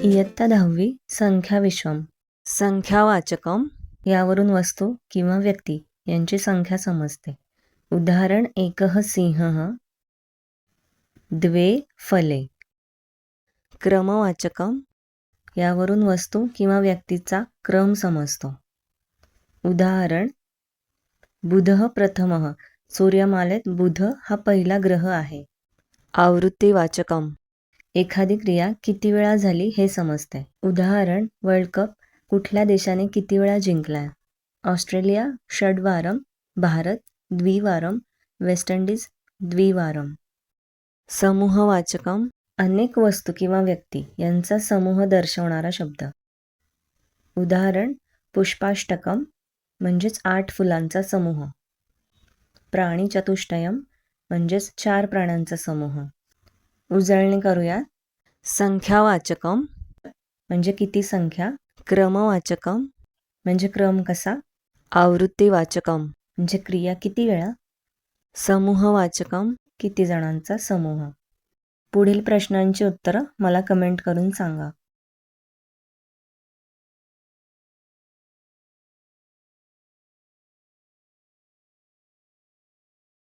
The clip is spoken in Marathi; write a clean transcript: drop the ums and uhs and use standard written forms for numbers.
इयत्ता 10वी संख्या विश्वम. संख्यावाचकम यावरून वस्तू किंवा व्यक्ती यांची संख्या समजते. उदाहरण एकः सिंहः, द्वे फले. क्रमवाचकम यावरून वस्तू किंवा व्यक्तीचा क्रम समजतो. उदाहरण बुधः प्रथमः, सूर्यमालेत बुध हा पहिला ग्रह आहे. आवृत्तीवाचकम एखादी क्रिया किती वेळा झाली हे समजते. उदाहरण वर्ल्ड कप कुठल्या देशाने किती वेळा जिंकलाय? ऑस्ट्रेलिया षड्वारम, भारत द्विवारम, वेस्ट इंडिज द्विवारम. समूहवाचकम अनेक वस्तू किंवा व्यक्ती यांचा समूह दर्शवणारा शब्द. उदाहरण पुष्पाष्टकम म्हणजेच 8 फुलांचा समूह. प्राणी चतुष्टयम म्हणजेच 4 प्राण्यांचा समूह. उजळणी करूया. संख्यावाचकम म्हणजे किती संख्या. क्रमवाचकम म्हणजे क्रम कसा. आवृत्तीवाचकम म्हणजे क्रिया किती वेळा. समूहवाचकम किती जणांचा समूह. पुढील प्रश्नांची उत्तरं मला कमेंट करून सांगा.